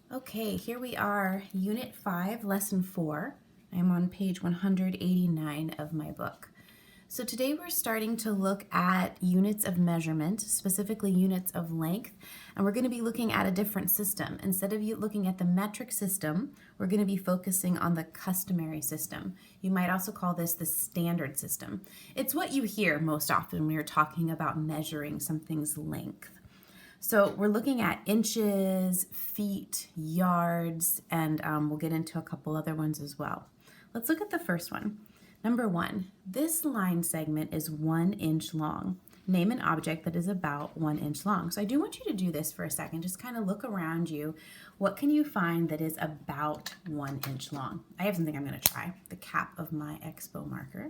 Okay, here we are, Unit 5, Lesson 4. I am on page 189 of my book. So today we're starting to look at units of measurement, specifically units of length, and we're going to be looking at a different system. Instead of you looking at the metric system, we're going to be focusing on the customary system. You might also call this the standard system. It's what you hear most often when you're talking about measuring something's length. So we're looking at inches, feet, yards, and we'll get into a couple other ones as well. Let's look at the first one. Number 1, this line segment is 1 inch long. Name an object that is about 1 inch long. So I do want you to do this for a second. Just kind of look around you. What can you find that is about 1 inch long? I have something I'm going to try. The cap of my Expo marker.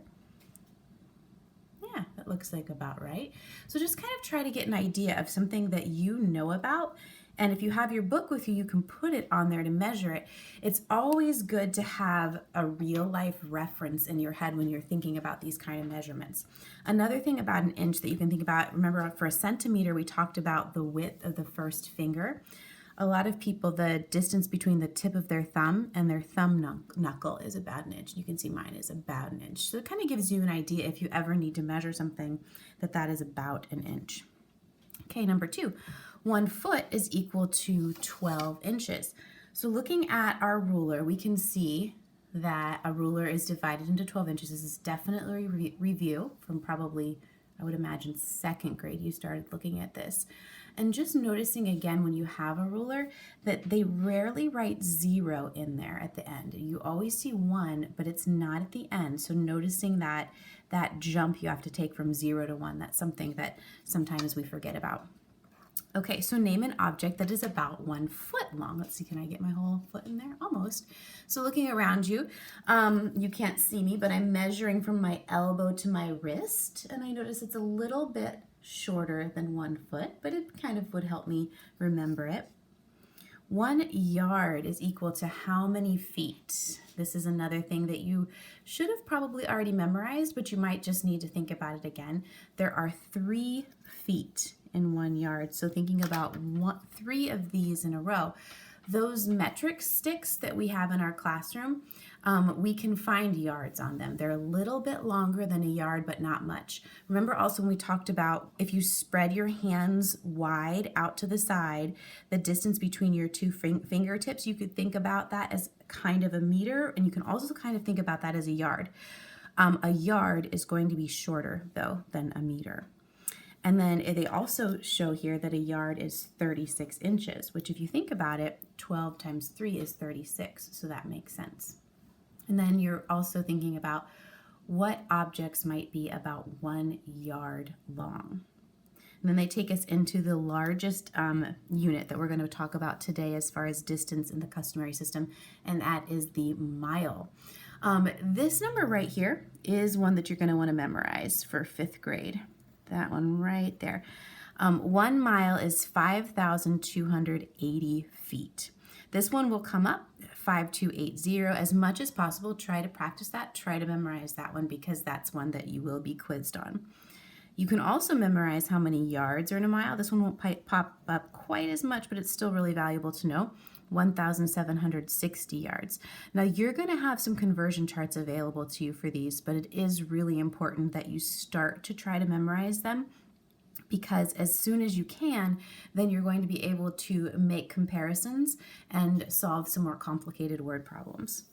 Yeah, that looks like about right. So just kind of try to get an idea of something that you know about. And if you have your book with you, you can put it on there to measure it. It's always good to have a real life reference in your head when you're thinking about these kind of measurements. Another thing about an inch that you can think about, remember for a centimeter, we talked about the width of the first finger. A lot of people, the distance between the tip of their thumb and their thumb knuckle is about an inch. You can see mine is about an inch. So it kind of gives you an idea if you ever need to measure something that is about an inch. Okay, number 2, 1 foot is equal to 12 inches. So looking at our ruler, we can see that a ruler is divided into 12 inches. This is definitely a review from probably, I would imagine, 2nd grade you started looking at this. And just noticing again when you have a ruler that they rarely write 0 in there at the end. You always see 1, but it's not at the end. So noticing that jump you have to take from 0 to 1, that's something that sometimes we forget about. Okay, so name an object that is about 1 foot long. Let's see, can I get my whole foot in there? Almost. So looking around you, you can't see me, but I'm measuring from my elbow to my wrist, and I notice it's a little bit shorter than 1 foot, but it kind of would help me remember it. 1 yard is equal to how many feet? This is another thing that you should have probably already memorized, but you might just need to think about it again. There are 3 feet in 1 yard. So thinking about 3 of these in a row, those metric sticks that we have in our classroom, we can find yards on them. They're a little bit longer than a yard, but not much. Remember also when we talked about if you spread your hands wide out to the side, the distance between your 2 fingertips, you could think about that as kind of a meter, and you can also kind of think about that as a yard. A yard is going to be shorter, though, than a meter. And then they also show here that a yard is 36 inches, which if you think about it, 12 times 3 is 36, so that makes sense. And then you're also thinking about what objects might be about 1 yard long. And then they take us into the largest unit that we're going to talk about today as far as distance in the customary system, and that is the mile. This number right here is one that you're going to want to memorize for 5th grade. That one right there. 1 mile is 5,280 feet. This one will come up 5280. As much as possible, try to practice that. Try to memorize that one because that's one that you will be quizzed on. You can also memorize how many yards are in a mile. This one won't pop up quite as much, but it's still really valuable to know. 1,760 yards. Now you're going to have some conversion charts available to you for these, but it is really important that you start to try to memorize them because as soon as you can, then you're going to be able to make comparisons and solve some more complicated word problems.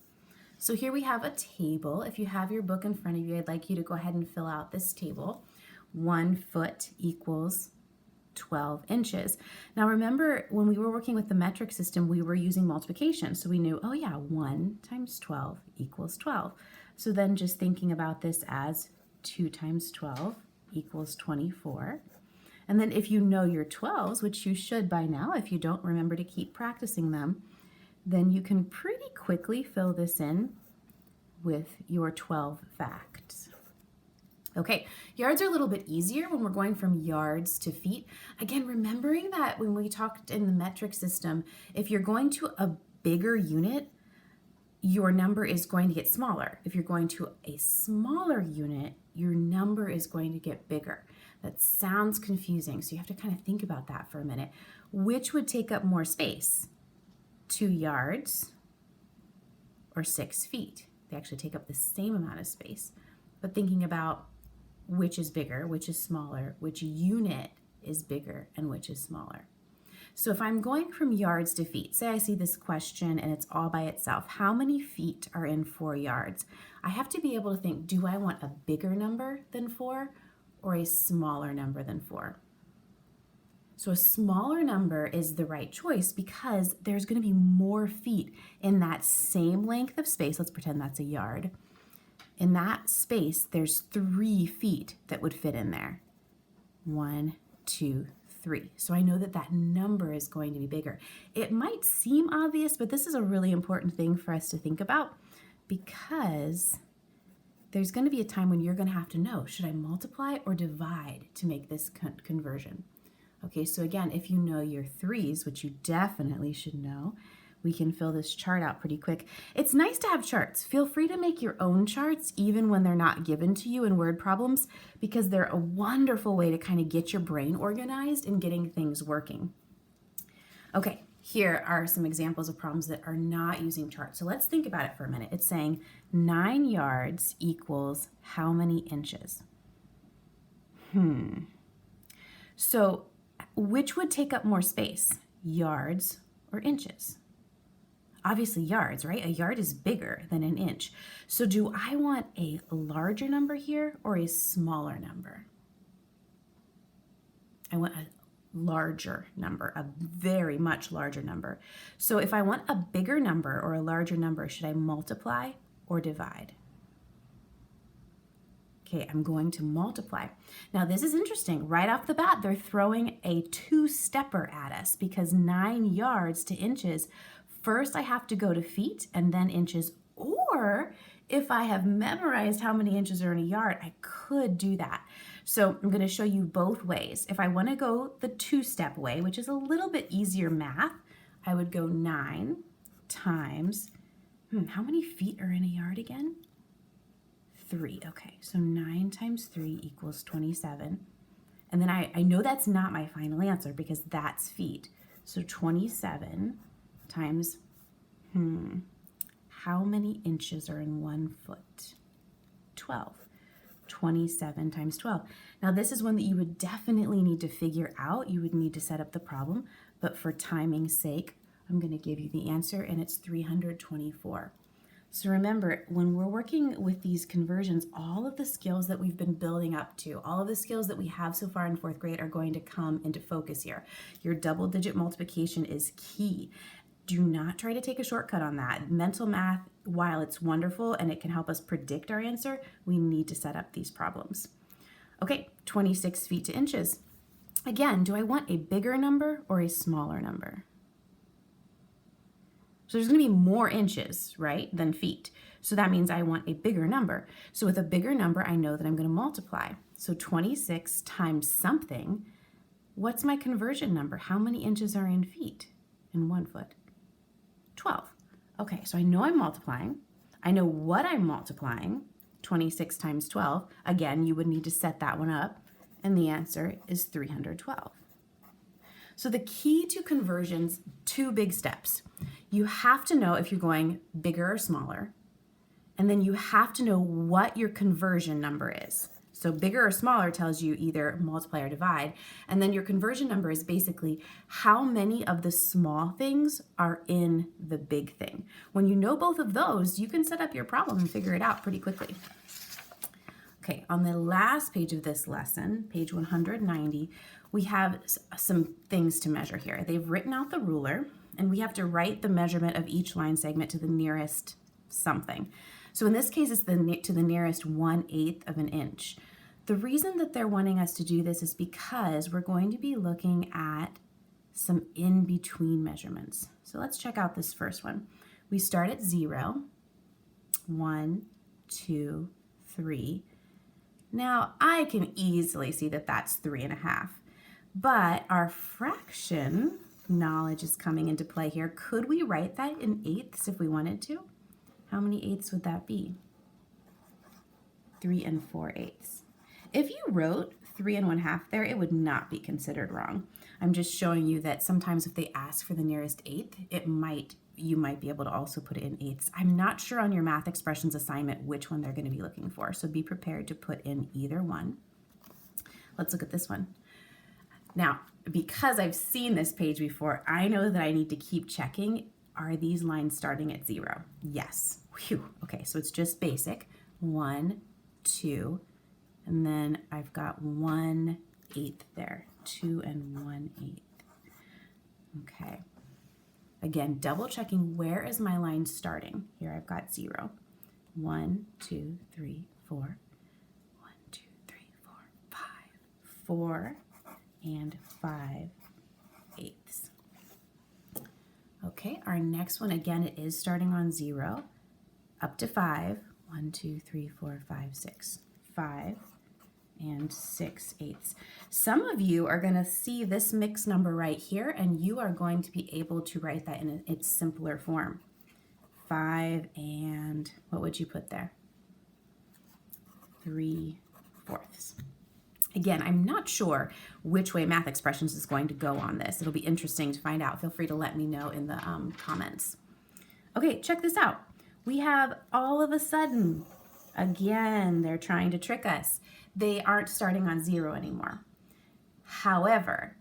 So here we have a table. If you have your book in front of you, I'd like you to go ahead and fill out this table. 1 foot equals 12 inches. Now remember when we were working with the metric system, we were using multiplication. So we knew, oh yeah, 1 times 12 equals 12. So then just thinking about this as 2 times 12 equals 24. And then if you know your 12s, which you should by now, if you don't remember to keep practicing them, then you can pretty quickly fill this in with your 12 facts. Okay, yards are a little bit easier when we're going from yards to feet. Again, remembering that when we talked in the metric system, if you're going to a bigger unit, your number is going to get smaller. If you're going to a smaller unit, your number is going to get bigger. That sounds confusing, so you have to kind of think about that for a minute. Which would take up more space? 2 yards or 6 feet. They actually take up the same amount of space. But thinking about which is bigger, which is smaller, which unit is bigger, and which is smaller. So if I'm going from yards to feet, say I see this question and it's all by itself, how many feet are in 4 yards? I have to be able to think, do I want a bigger number than 4 or a smaller number than 4? So a smaller number is the right choice because there's going to be more feet in that same length of space. Let's pretend that's a yard. In that space, there's 3 feet that would fit in there. 1, 2, 3. So I know that that number is going to be bigger. It might seem obvious, but this is a really important thing for us to think about because there's going to be a time when you're going to have to know, should I multiply or divide to make this conversion? Okay, so again, if you know your 3's, which you definitely should know, we can fill this chart out pretty quick. It's nice to have charts. Feel free to make your own charts even when they're not given to you in word problems because they're a wonderful way to kind of get your brain organized and getting things working. Okay, here are some examples of problems that are not using charts. So let's think about it for a minute. It's saying 9 yards equals how many inches? So which would take up more space, yards or inches? Obviously yards, right? A yard is bigger than an inch. So do I want a larger number here or a smaller number? I want a larger number, a very much larger number. So if I want a bigger number or a larger number, should I multiply or divide? Okay, I'm going to multiply. Now this is interesting. Right off the bat, they're throwing a 2-stepper at us because 9 yards to inches, first I have to go to feet and then inches, or if I have memorized how many inches are in a yard, I could do that. So I'm going to show you both ways. If I want to go the 2-step way, which is a little bit easier math, I would go 9 times, how many feet are in a yard again? 3. Okay, so 9 times 3 equals 27. And then I know that's not my final answer because that's feet. So 27 times, how many inches are in 1 foot? 12. 27 times 12. Now this is one that you would definitely need to figure out. You would need to set up the problem, but for timing's sake, I'm going to give you the answer, and it's 324. So remember, when we're working with these conversions, all of the skills that we've been building up to, all of the skills that we have so far in 4th grade are going to come into focus here. Your double-digit multiplication is key. Do not try to take a shortcut on that. Mental math, while it's wonderful and it can help us predict our answer, we need to set up these problems. Okay, 26 feet to inches. Again, do I want a bigger number or a smaller number? So there's going to be more inches, right, than feet. So that means I want a bigger number. So with a bigger number, I know that I'm going to multiply. So 26 times something, what's my conversion number? How many inches are in feet in 1 foot? 12. Okay, so I know I'm multiplying. I know what I'm multiplying, 26 times 12. Again, you would need to set that one up, and the answer is 312. So the key to conversions, 2 big steps. You have to know if you're going bigger or smaller, and then you have to know what your conversion number is. So bigger or smaller tells you either multiply or divide, and then your conversion number is basically how many of the small things are in the big thing. When you know both of those, you can set up your problem and figure it out pretty quickly. Okay, on the last page of this lesson, page 190, we have some things to measure here. They've written out the ruler, and we have to write the measurement of each line segment to the nearest something. So in this case, it's to the nearest 1/8 of an inch. The reason that they're wanting us to do this is because we're going to be looking at some in-between measurements. So let's check out this first one. We start at 0, 1, 2, 3. Now, I can easily see that that's 3.5, but our fraction knowledge is coming into play here. Could we write that in eighths if we wanted to? How many eighths would that be? 3 4/8. If you wrote 3 1/2 there, it would not be considered wrong. I'm just showing you that sometimes if they ask for the nearest eighth, you might be able to also put it in eighths. I'm not sure on your math expressions assignment which one they're going to be looking for, so be prepared to put in either one. Let's look at this one. Now, because I've seen this page before, I know that I need to keep checking. Are these lines starting at 0? Yes. Whew. Okay, so it's just basic. 1, 2, and then I've got 1/8 there. 2 and 1/8. Okay. Again, double checking, where is my line starting? Here I've got 0. 1, 2, 3, 4. 1, 2, 3, 4, 5. 4 and 5/8. Okay, our next one, again, it is starting on 0 up to 5. 1, 2, 3, 4, 5, 6. 5 and 6/8. Some of you are going to see this mixed number right here, and you are going to be able to write that in its simpler form. 5 and, what would you put there? 3/4. Again, I'm not sure which way math expressions is going to go on this. It'll be interesting to find out. Feel free to let me know in the comments. Okay, check this out. We have all of a sudden, again, they're trying to trick us. They aren't starting on 0 anymore. However,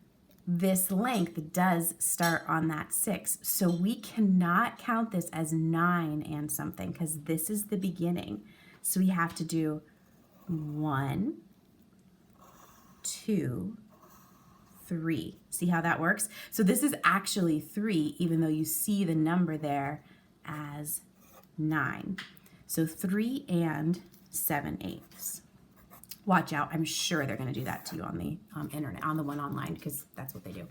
this length does start on that 6. So we cannot count this as 9 and something because this is the beginning. So we have to do 1, 2, 3. See how that works? So this is actually 3, even though you see the number there as 9. So 3 and 7/8. Watch out. I'm sure they're going to do that to you on the internet, on the one online, because that's what they do.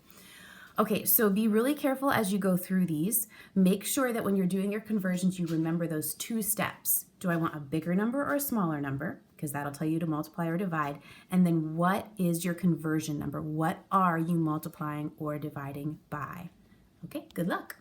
Okay, so be really careful as you go through these. Make sure that when you're doing your conversions, you remember those 2 steps. Do I want a bigger number or a smaller number? Because that'll tell you to multiply or divide. And then what is your conversion number? What are you multiplying or dividing by? Okay, good luck.